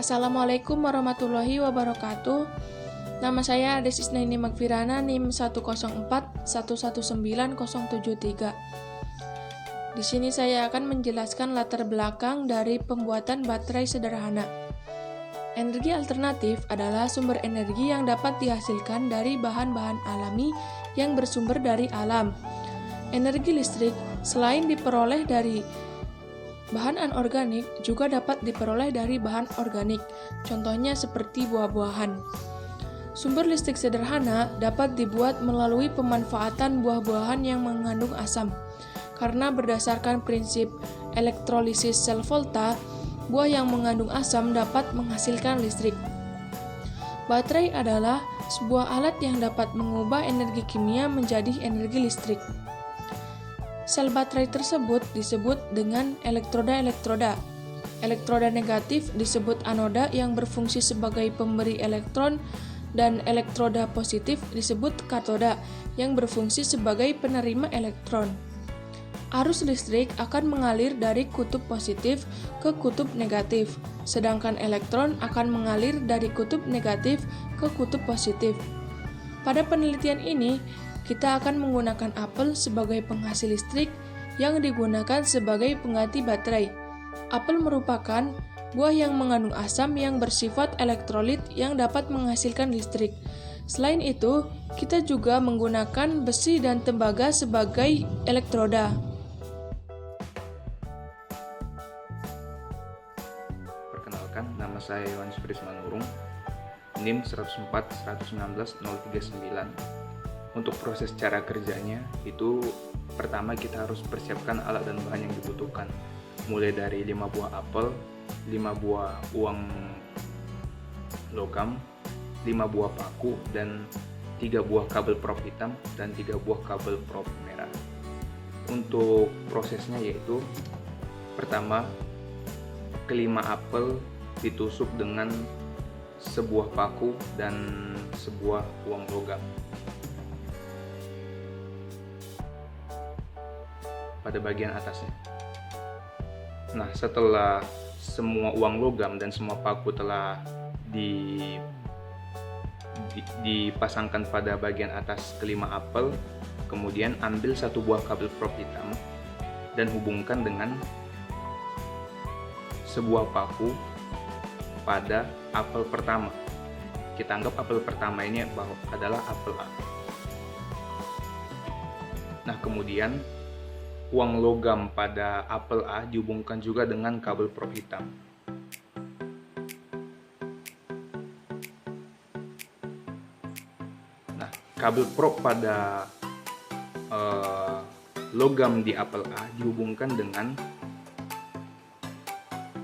Assalamualaikum warahmatullahi wabarakatuh. Nama saya Ades Isnaini Magfirana, NIM 104119073. Di sini saya akan menjelaskan latar belakang dari pembuatan baterai sederhana. Energi alternatif adalah sumber energi yang dapat dihasilkan dari bahan-bahan alami yang bersumber dari alam. Energi listrik selain diperoleh dari bahan anorganik juga dapat diperoleh dari bahan organik, contohnya seperti buah-buahan. Sumber listrik sederhana dapat dibuat melalui pemanfaatan buah-buahan yang mengandung asam. Karena berdasarkan prinsip elektrolisis sel volta, buah yang mengandung asam dapat menghasilkan listrik. Baterai adalah sebuah alat yang dapat mengubah energi kimia menjadi energi listrik. Sel baterai tersebut disebut dengan elektroda-elektroda. Elektroda negatif disebut anoda yang berfungsi sebagai pemberi elektron, dan elektroda positif disebut katoda yang berfungsi sebagai penerima elektron. Arus listrik akan mengalir dari kutub positif ke kutub negatif, sedangkan elektron akan mengalir dari kutub negatif ke kutub positif. Pada penelitian ini, kita akan menggunakan apel sebagai penghasil listrik yang digunakan sebagai pengganti baterai. Apel merupakan buah yang mengandung asam yang bersifat elektrolit yang dapat menghasilkan listrik. Selain itu, kita juga menggunakan besi dan tembaga sebagai elektroda. Perkenalkan, nama saya Yohanes Prismanurung, NIM 104119039. Untuk proses cara kerjanya itu pertama kita harus persiapkan alat dan bahan yang dibutuhkan, mulai dari 5 buah apel, 5 buah uang logam, 5 buah paku, dan 3 buah kabel prop hitam dan 3 buah kabel prop merah. Untuk prosesnya yaitu pertama, kelima apel ditusuk dengan sebuah paku dan sebuah uang logam. Pada bagian atasnya. Nah, setelah semua uang logam dan semua paku telah dipasangkan pada bagian atas kelima apel, kemudian ambil satu buah kabel prop hitam dan hubungkan dengan sebuah paku pada apel pertama. Kita anggap apel pertama ini adalah apel A. Nah, kemudian uang logam pada apel A dihubungkan juga dengan kabel prop hitam. Nah, kabel prop pada logam di apel A dihubungkan dengan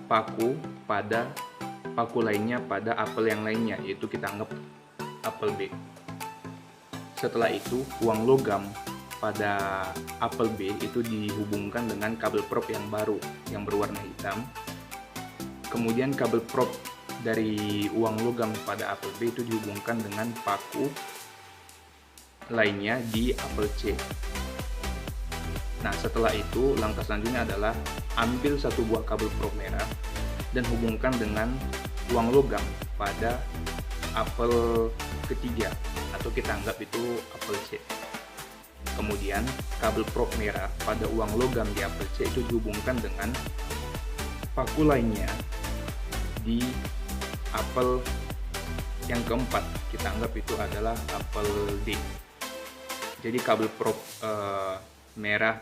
paku pada paku lainnya pada apel yang lainnya, yaitu kita anggap apel B. Setelah itu, uang logam pada apel B itu dihubungkan dengan kabel prop yang baru yang berwarna hitam. Kemudian kabel prop dari uang logam pada apel B itu dihubungkan dengan paku lainnya di apel C. Nah, setelah itu langkah selanjutnya adalah ambil satu buah kabel prop merah dan hubungkan dengan uang logam pada apel ketiga, atau kita anggap itu apel C. Kemudian kabel prop merah pada uang logam di apel C itu dihubungkan dengan paku lainnya di apel yang keempat, kita anggap itu adalah apel D. Jadi kabel prop merah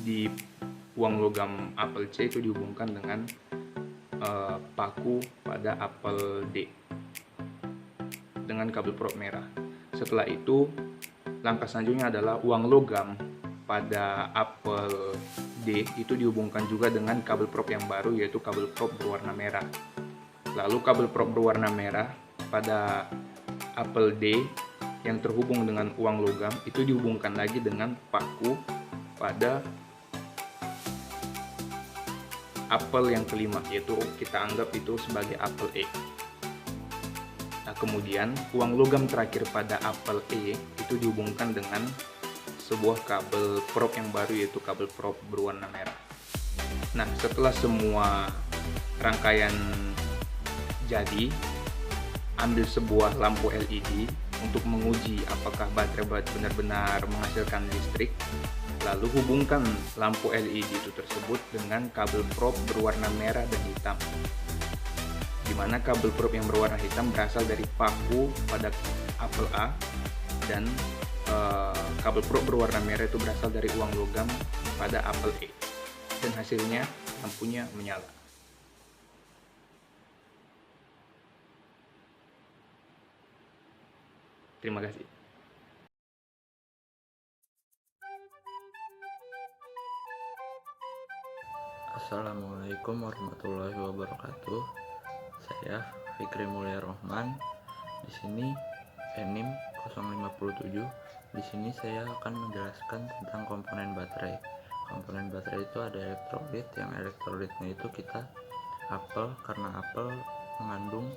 di uang logam apel C itu dihubungkan dengan paku pada apel D dengan kabel prop merah. Setelah itu, langkah selanjutnya adalah uang logam pada apel D itu dihubungkan juga dengan kabel prop yang baru, yaitu kabel prop berwarna merah. Lalu kabel prop berwarna merah pada apel D yang terhubung dengan uang logam itu dihubungkan lagi dengan paku pada apel yang kelima, yaitu kita anggap itu sebagai apel E. Nah, kemudian uang logam terakhir pada apel E itu dihubungkan dengan sebuah kabel prop yang baru, yaitu kabel prop berwarna merah. Nah, setelah semua rangkaian Jadi, ambil sebuah lampu LED untuk menguji apakah baterai benar-benar menghasilkan listrik. Lalu hubungkan lampu LED itu tersebut dengan kabel probe berwarna merah dan hitam. Di mana kabel probe yang berwarna hitam berasal dari paku pada apel A, dan kabel probe berwarna merah itu berasal dari uang logam pada apel E. Dan hasilnya lampunya menyala. Terima kasih. Assalamualaikum warahmatullahi wabarakatuh. Saya Fikri Mulia Rohman. Di sini NIM 057. Di sini saya akan menjelaskan tentang komponen baterai. Komponen baterai itu ada elektrolit, yang elektrolitnya itu kita apel, karena apel mengandung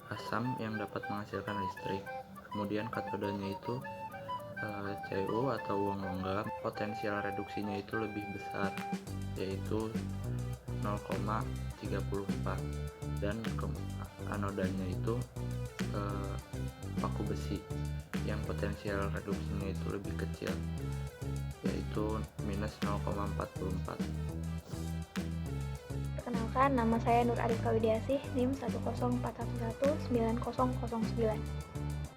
asam yang dapat menghasilkan listrik. Kemudian katodanya itu Cu atau uang logam. Potensial reduksinya itu lebih besar, yaitu 0,34, dan anodanya itu paku besi yang potensial reduksinya itu lebih kecil, yaitu minus 0,44. Perkenalkan, nama saya Nur Arifka Widiasih, NIM 104119009.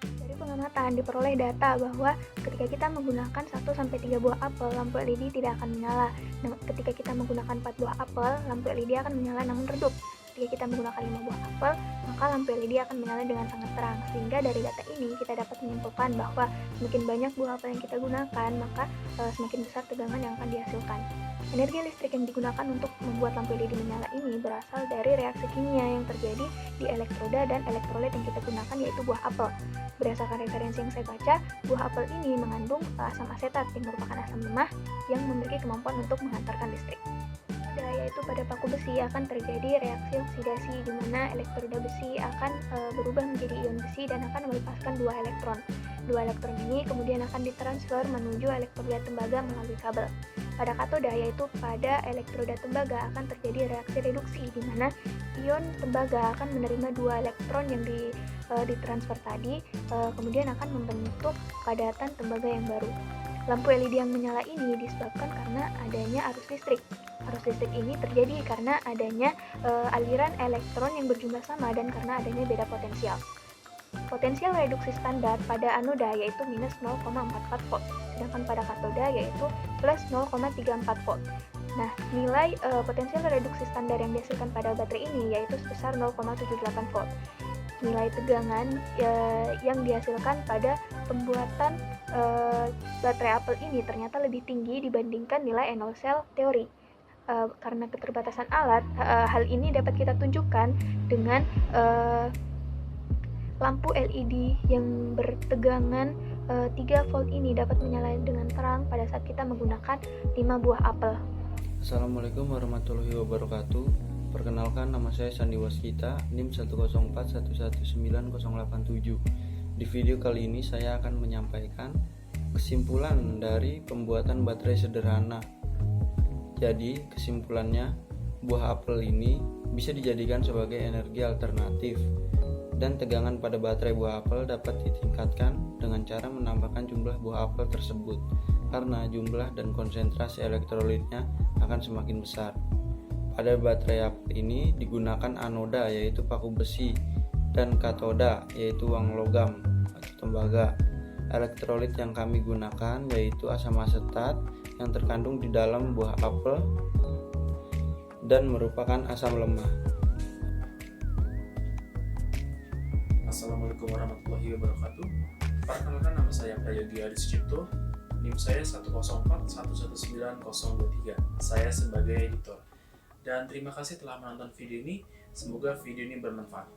Dari pengamatan diperoleh data bahwa ketika kita menggunakan 1-3 buah apel, lampu LED tidak akan menyala. Ketika kita menggunakan 4 buah apel, lampu LED akan menyala namun redup. Ketika kita menggunakan 5 buah apel, maka lampu LED akan menyala dengan sangat terang. Sehingga dari data ini kita dapat menyimpulkan bahwa semakin banyak buah apel yang kita gunakan, maka semakin besar tegangan yang akan dihasilkan. Energi listrik yang digunakan untuk membuat lampu LED menyala ini berasal dari reaksi kimia yang terjadi di elektroda dan elektrolit yang kita gunakan, yaitu buah apel. Berdasarkan referensi yang saya baca, buah apel ini mengandung asam asetat yang merupakan asam lemah yang memiliki kemampuan untuk menghantarkan listrik. Yaitu pada paku besi akan terjadi reaksi oksidasi, di mana elektroda besi akan berubah menjadi ion besi dan akan melepaskan 2 elektron. 2 elektron ini kemudian akan ditransfer menuju elektroda tembaga melalui kabel. Pada katoda, yaitu pada elektroda tembaga, akan terjadi reaksi reduksi, di mana ion tembaga akan menerima 2 elektron yang ditransfer tadi, kemudian akan membentuk padatan tembaga yang baru. Lampu LED yang menyala ini disebabkan karena adanya arus listrik. Arus listrik ini terjadi karena adanya aliran elektron yang berjumlah sama dan karena adanya beda potensial. Potensial reduksi standar pada anoda yaitu minus 0,44 volt, sedangkan pada katoda yaitu plus 0,34 volt. Nah, nilai potensial reduksi standar yang dihasilkan pada baterai ini yaitu sebesar 0,78 volt. Nilai tegangan yang dihasilkan pada pembuatan baterai apel ini ternyata lebih tinggi dibandingkan nilai Enol cell teori. Karena keterbatasan alat, hal ini dapat kita tunjukkan dengan lampu LED yang bertegangan 3 volt ini dapat menyala dengan terang pada saat kita menggunakan 5 buah apel. Assalamualaikum warahmatullahi wabarakatuh. Perkenalkan, nama saya Sandi Waskita, NIM 104119087. Di video kali ini saya akan menyampaikan kesimpulan dari pembuatan baterai sederhana. Jadi, kesimpulannya, buah apel ini bisa dijadikan sebagai energi alternatif, dan tegangan pada baterai buah apel dapat ditingkatkan dengan cara menambahkan jumlah buah apel tersebut, karena jumlah dan konsentrasi elektrolitnya akan semakin besar. Pada baterai apel ini digunakan anoda yaitu paku besi, dan katoda yaitu uang logam atau tembaga. Elektrolit yang kami gunakan yaitu asam asetat yang terkandung di dalam buah apel dan merupakan asam lemah. Assalamualaikum warahmatullahi wabarakatuh. Perkenalkan, nama saya Prayogi Adi Sucipto, NIM saya 104119023. Saya sebagai editor. Dan terima kasih telah menonton video ini. Semoga video ini bermanfaat.